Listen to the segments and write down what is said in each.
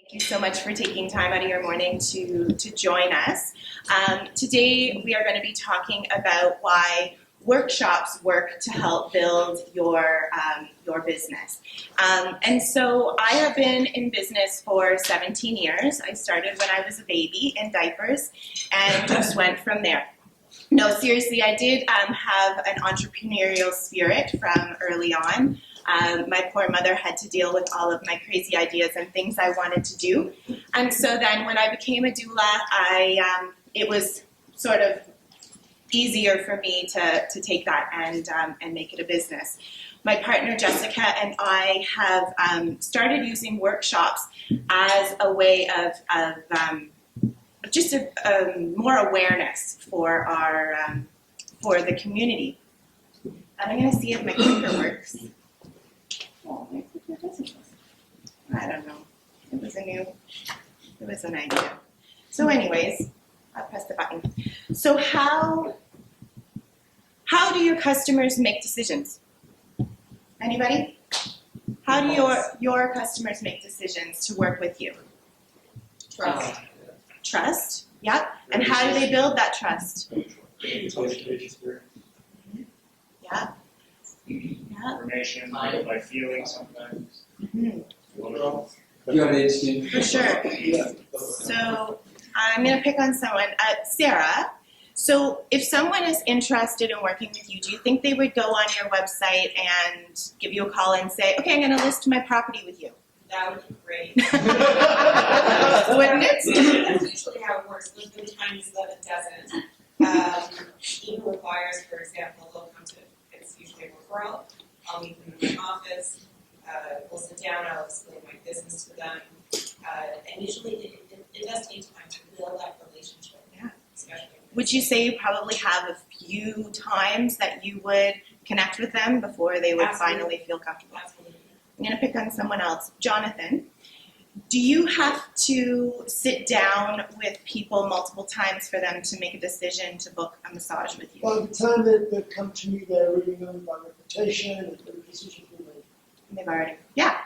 Thank you so much for taking time out of your morning to join us. Today we are going to be talking about why workshops work to help build your business. And so I have been in business for 17 years. I started when I was a baby in diapers and just went from there. No, seriously, I did have an entrepreneurial spirit from early on. My poor mother had to deal with all of my crazy ideas and things I wanted to do. And so then when I became a doula, it was sort of easier for me to take that and make it a business. My partner Jessica and I have started using workshops as a way of just more awareness for for the community. And I'm going to see if my clicker works. Oh, my clicker doesn't work. I don't know. It was an idea. So anyways, I'll press the button. So how do your customers make decisions? Anybody? How do your customers make decisions to work with you? Trust. Trust, yep. And how do they build that trust? Yeah. Information, by feeling sometimes. Mm-hmm. You have an For sure. So I'm going to pick on someone. Sarah, so if someone is interested in working with you, do you think they would go on your website and give you a call and say, okay, I'm going to list my property with you? That would be great. Wouldn't it? That's usually how it works. There's been times that it doesn't. Even with buyers, for example, they'll come to, it's usually a referral. I'll meet them in my office. We'll sit down, I'll explain my business to them. And usually it does take time to build that relationship. Yeah. Especially. Would you say you probably have a few times that you would connect with them before they would finally feel comfortable? Absolutely. I'm going to pick on someone else. Jonathan, do you have to sit down with people multiple times for them to make a decision to book a massage with you? By the time they come to me, they're already known by reputation and the decisions we made. They've already, yeah.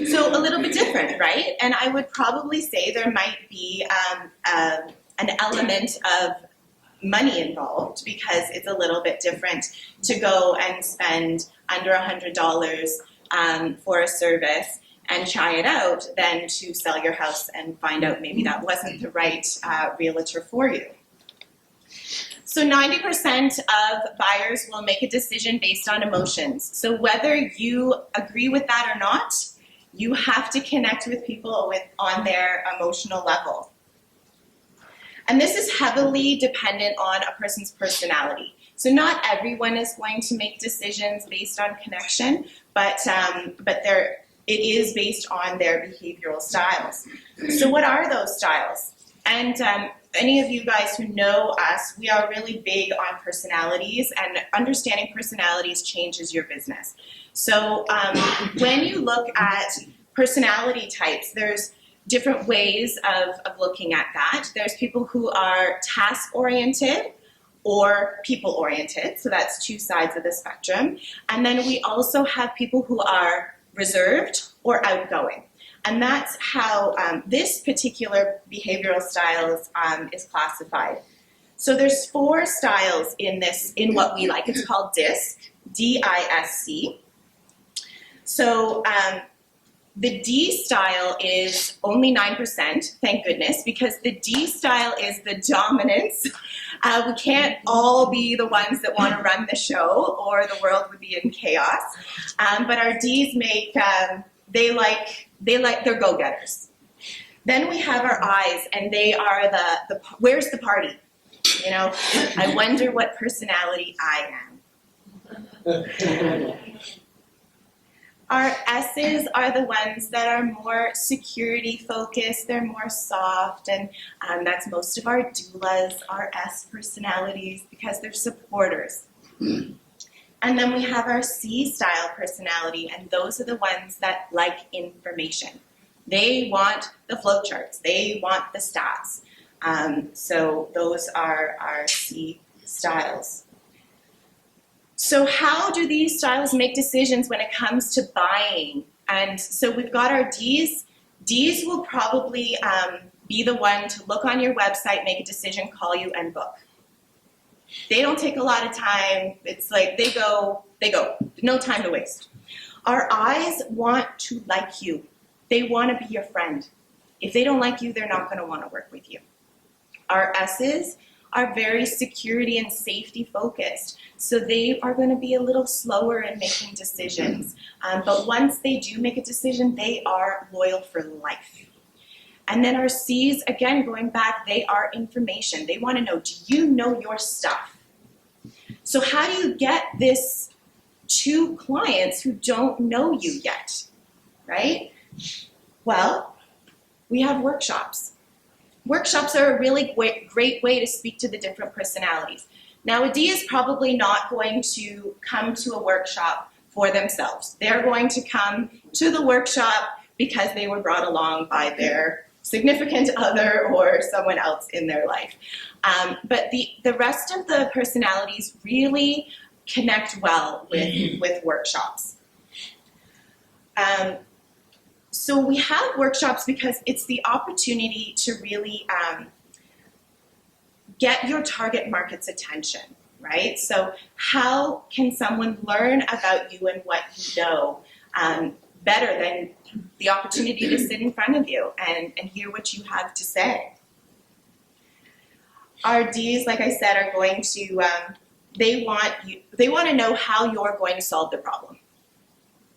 So a little bit different, right? And I would probably say there might be an element of money involved because it's a little bit different to go and spend under $100 for a service and try it out than to sell your house and find out maybe that wasn't the right realtor for you. So 90% of buyers will make a decision based on emotions. So whether you agree with that or not, you have to connect with people on their emotional level. And this is heavily dependent on a person's personality. So not everyone is going to make decisions based on connection, but it is based on their behavioral styles. So what are those styles? And any of you guys who know us, we are really big on personalities, and understanding personalities changes your business. So when you look at personality types, there's different ways of looking at that. There's people who are task-oriented or people-oriented, so that's two sides of the spectrum. And then we also have people who are reserved or outgoing. And that's how this particular behavioral style is classified. So there's 4 styles in what we like. It's called DISC, D-I-S-C. So the D style is only 9%, thank goodness, because the D style is the dominance. We can't all be the ones that want to run the show, or the world would be in chaos. But our Ds make, they're go-getters. Then we have our Is, and they are the where's the party? You know, I wonder what personality I am. Our S's are the ones that are more security focused, they're more soft, and that's most of our doulas, are S personalities, because they're supporters. And then we have our C style personality, and those are the ones that like information. They want the flowcharts, they want the stats. So those are our C styles. So how do these styles make decisions when it comes to buying? And so we've got our Ds. Ds will probably be the one to look on your website, make a decision, call you, and book. They don't take a lot of time. It's like they go. No time to waste. Our Is want to like you. They want to be your friend. If they don't like you, they're not going to want to work with you. Our S's are very security and safety focused. So they are going to be a little slower in making decisions. But once they do make a decision, they are loyal for life. And then our C's, again, going back, they are information. They want to know, do you know your stuff? So how do you get this to clients who don't know you yet, right? Well, we have workshops. Workshops are a really great way to speak to the different personalities. Now, a D is probably not going to come to a workshop for themselves. They're going to come to the workshop because they were brought along by their significant other or someone else in their life. But the rest of the personalities really connect well with workshops. So we have workshops because it's the opportunity to really get your target market's attention, right? So how can someone learn about you and what you know better than the opportunity to sit in front of you and hear what you have to say? Our Ds, like I said, are going to, they want to know how you're going to solve the problem.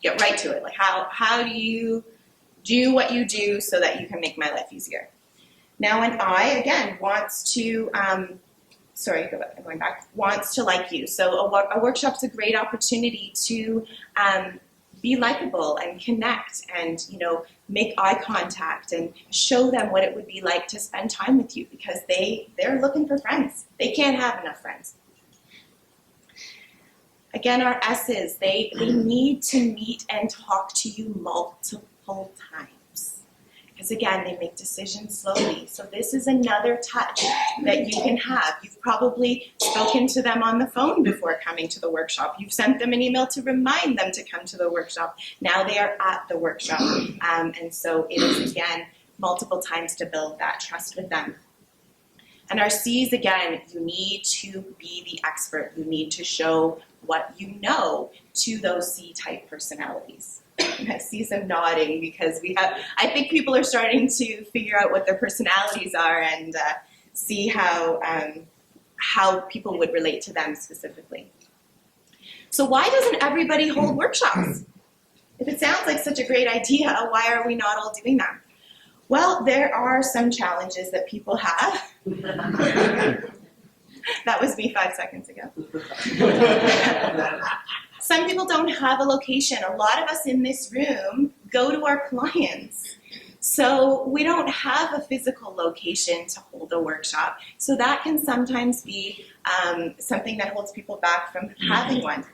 Get right to it. Like how do you do what you do so that you can make my life easier? Now an I, again, wants to, wants to like you. So a workshop's a great opportunity to be likable and connect and, make eye contact and show them what it would be like to spend time with you because they're looking for friends. They can't have enough friends. Again, our S's, they need to meet and talk to you multiple times. Because again, they make decisions slowly. So this is another touch that you can have. You've probably spoken to them on the phone before coming to the workshop. You've sent them an email to remind them to come to the workshop. Now they are at the workshop. And so it is, again, multiple times to build that trust with them. And our C's, again, you need to be the expert. You need to show what you know to those C-type personalities. I see some nodding because I think people are starting to figure out what their personalities are and see how people would relate to them specifically. So why doesn't everybody hold workshops? If it sounds like such a great idea, why are we not all doing them? Well, there are some challenges that people have. That was me 5 seconds ago. Some people don't have a location. A lot of us in this room go to our clients. So we don't have a physical location to hold a workshop. So that can sometimes be something that holds people back from having one.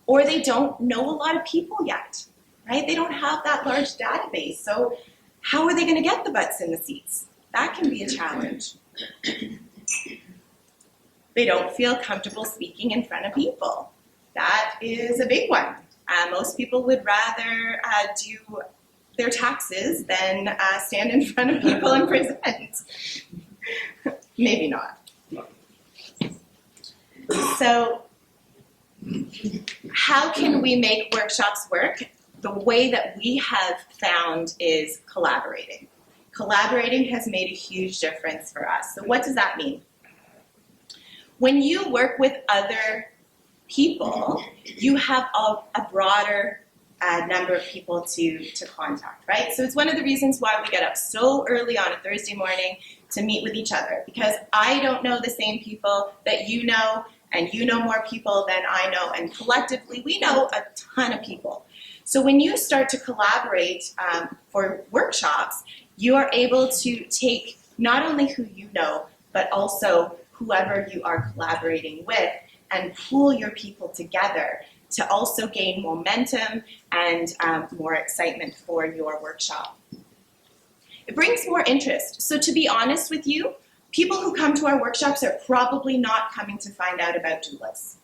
Or they don't know a lot of people yet, right? They don't have that large database. So how are they going to get the butts in the seats? That can be a challenge. They don't feel comfortable speaking in front of people. That is a big one. Most people would rather do their taxes than stand in front of people and present. Maybe not. So how can we make workshops work? The way that we have found is collaborating. Collaborating has made a huge difference for us. So what does that mean? When you work with other people, you have a broader number of people to contact, right? So it's one of the reasons why we get up so early on a Thursday morning to meet with each other, because I don't know the same people that you know, and you know more people than I know, and collectively we know a ton of people. So when you start to collaborate for workshops, you are able to take not only who you know, but also whoever you are collaborating with and pool your people together to also gain momentum and more excitement for your workshop. It brings more interest. So to be honest with you, people who come to our workshops are probably not coming to find out about doulas.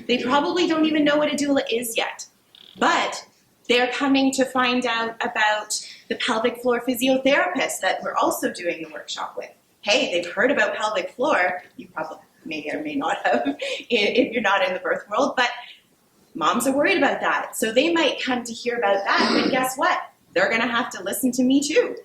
They probably don't even know what a doula is yet. But They're coming to find out about the pelvic floor physiotherapist that we're also doing the workshop with. Hey, they've heard about pelvic floor. You probably may or may not have if you're not in the birth world, but moms are worried about that. So they might come to hear about that, but guess what? They're going to have to listen to me too.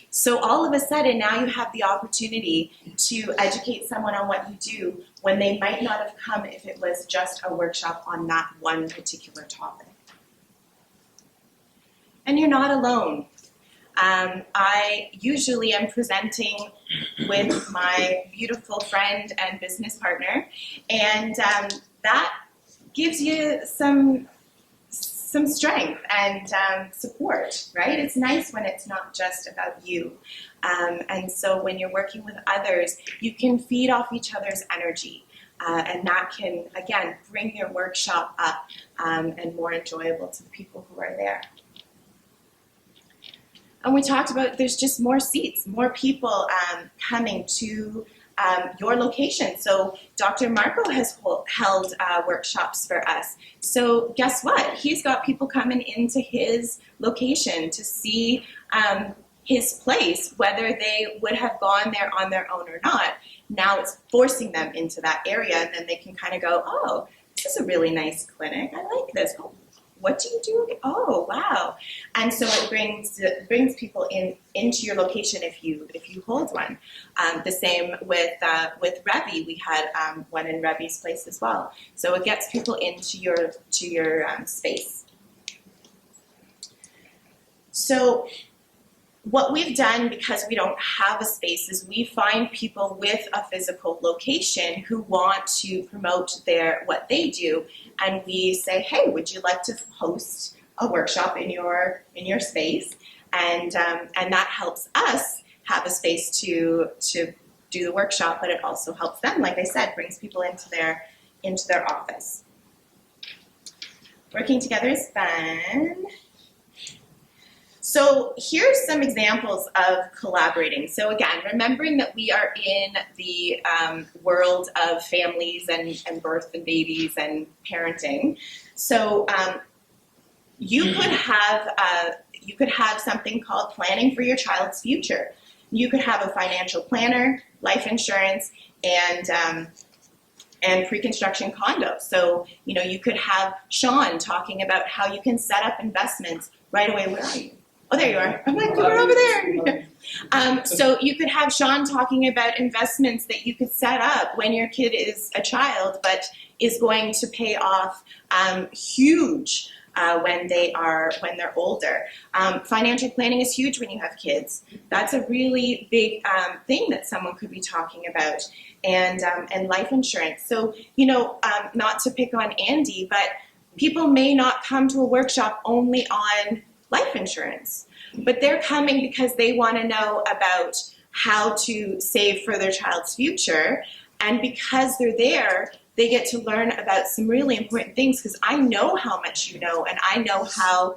So all of a sudden, now you have the opportunity to educate someone on what you do when they might not have come if it was just a workshop on that one particular topic. And you're not alone. I usually am presenting with my beautiful friend and business partner, and that gives you some strength and support, right? It's nice when it's not just about you. And so when you're working with others, you can feed off each other's energy. And that can, again, bring your workshop up and more enjoyable to the people who are there. And we talked about there's just more seats, more people coming to your location. So Dr. Marco has held workshops for us. So guess what? He's got people coming into his location to see his place, whether they would have gone there on their own or not. Now it's forcing them into that area, and then they can kind of go, oh, this is a really nice clinic. I like this. Oh, what do you do? Oh, wow. And so it brings people into your location if you hold one. The same with Revi. We had one in Revi's place as well. So it gets people into your space. So what we've done, because we don't have a space, is we find people with a physical location who want to promote what they do, and we say, hey, would you like to host a workshop in your space? And that helps us have a space to do the workshop, but it also helps them, like I said, brings people into their office. Working together is fun. So here's some examples of collaborating. So again, remembering that we are in the world of families and birth and babies and parenting. So you could have something called planning for your child's future. You could have a financial planner, life insurance, and pre-construction condo. So you could have Sean talking about how you can set up investments right away. Where are you? Oh, there you are. I'm like, you were over there. So you could have Sean talking about investments that you could set up when your kid is a child, but is going to pay off huge when they're older. Financial planning is huge when you have kids. That's a really big thing that someone could be talking about. And life insurance. So, not to pick on Andy, but people may not come to a workshop only on life insurance, but they're coming because they want to know about how to save for their child's future. And because they're there, they get to learn about some really important things, because I know how much you know, and I know how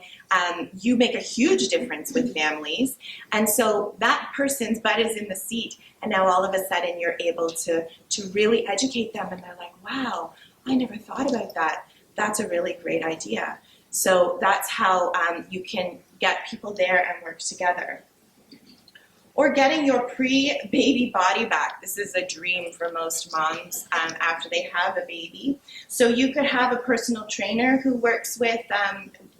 you make a huge difference with families. And so that person's butt is in the seat, and now all of a sudden you're able to really educate them, and they're like, wow, I never thought about that. That's a really great idea. So that's how you can get people there and work together. Or getting your pre-baby body back. This is a dream for most moms after they have a baby. So you could have a personal trainer who works with,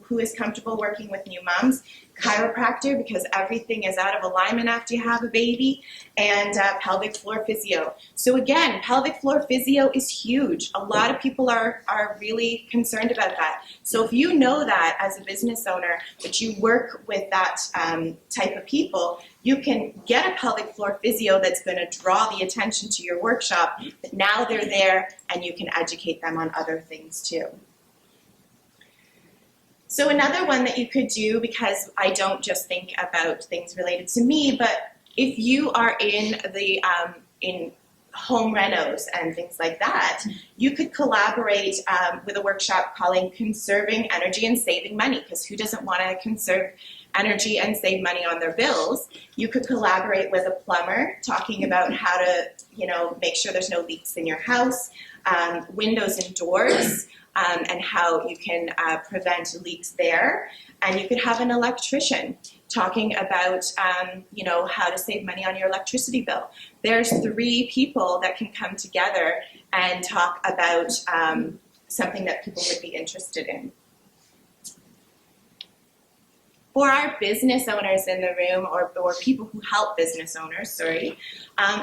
who is comfortable working with new moms, chiropractor, because everything is out of alignment after you have a baby, and pelvic floor physio. So again, pelvic floor physio is huge. A lot of people are really concerned about that. So if you know that as a business owner, that you work with that type of people, you can get a pelvic floor physio that's going to draw the attention to your workshop, but now they're there and you can educate them on other things too. So another one that you could do, because I don't just think about things related to me, but if you are in home renos and things like that, you could collaborate with a workshop calling Conserving Energy and Saving Money, because who doesn't want to conserve energy and save money on their bills. You could collaborate with a plumber, talking about how to, make sure there's no leaks in your house, windows and doors, and how you can prevent leaks there. And you could have an electrician talking about, how to save money on your electricity bill. There's 3 people that can come together and talk about something that people would be interested in. For our business owners in the room, or people who help business owners,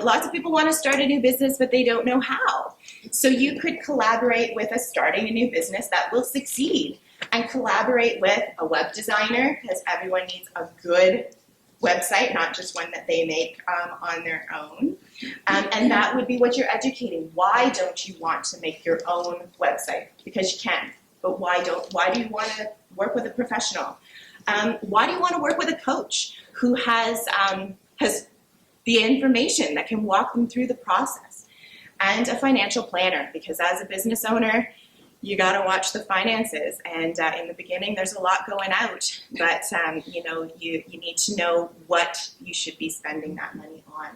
lots of people want to start a new business, but they don't know how. So you could collaborate with us starting a new business that will succeed, and collaborate with a web designer, because everyone needs a good website, not just one that they make on their own. And that would be what you're educating. Why don't you want to make your own website? Because you can, but why do you want to work with a professional? Why do you want to work with a coach who has the information that can walk them through the process? And a financial planner, because as a business owner, you got to watch the finances. And in the beginning, there's a lot going out, but you need to know what you should be spending that money on.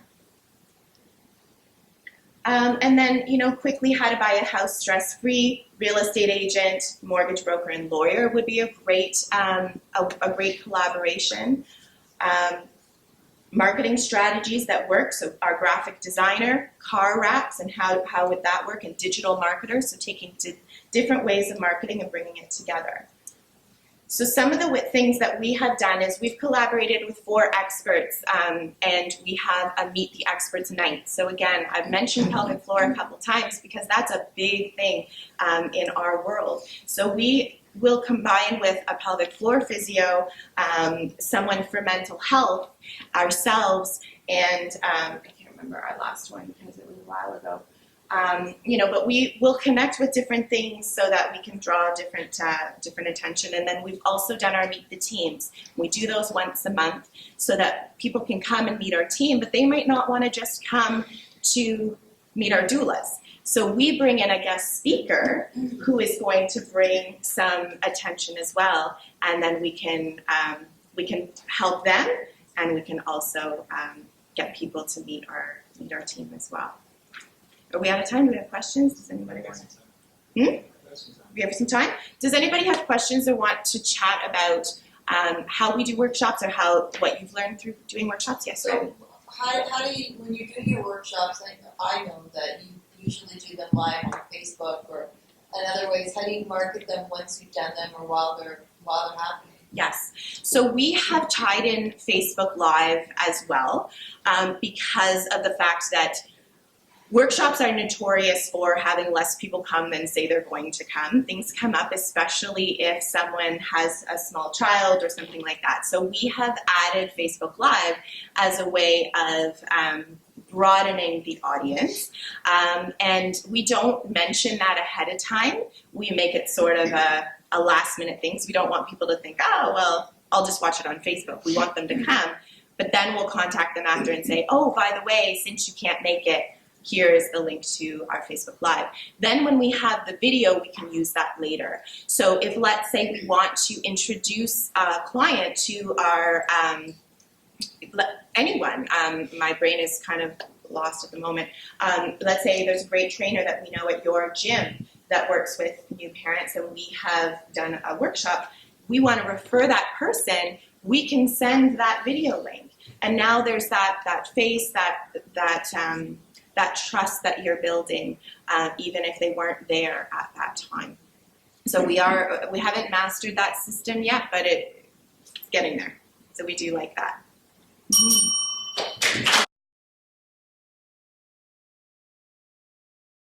And then, quickly how to buy a house stress-free. Real estate agent, mortgage broker, and lawyer would be a great collaboration. Marketing strategies that work, so our graphic designer, car wraps, and how would that work, and digital marketers, so taking different ways of marketing and bringing it together. So some of the things that we have done is we've collaborated with 4 experts, and we have a Meet the Experts night. So again, I've mentioned pelvic floor a couple times because that's a big thing in our world. So we will combine with a pelvic floor physio, someone for mental health, ourselves, and I can't remember our last one because it was a while ago. But we will connect with different things so that we can draw different attention. And then we've also done our Meet the Teams. We do those once a month so that people can come and meet our team, but they might not want to just come to meet our doulas. So we bring in a guest speaker who is going to bring some attention as well, and then we can help them, and we can also get people to meet our team as well. Are we out of time? Do we have questions? Does anybody want to? We have some time. Does anybody have questions or want to chat about how we do workshops or what you've learned through doing workshops? Yes. So how do you, when you do your workshops, I know that you usually do them live on Facebook or in other ways. How do you market them once you've done them or while they're happening? Yes. So we have tied in Facebook Live as well because of the fact that workshops are notorious for having less people come than say they're going to come. Things come up, especially if someone has a small child or something like that. So we have added Facebook Live as a way of broadening the audience. And we don't mention that ahead of time. We make it sort of a last minute thing. So we don't want people to think, oh, well, I'll just watch it on Facebook. We want them to come. But then we'll contact them after and say, oh, by the way, since you can't make it, here is the link to our Facebook Live. Then when we have the video, we can use that later. So if, let's say, we want to introduce a client to our, anyone, my brain is kind of lost at the moment. Let's say there's a great trainer that we know at your gym that works with new parents, and we have done a workshop. We want to refer that person, we can send that video link. And now there's that face, that trust that you're building, even if they weren't there at that time. So we haven't mastered that system yet, but it's getting there. So we do like that. Mm-hmm.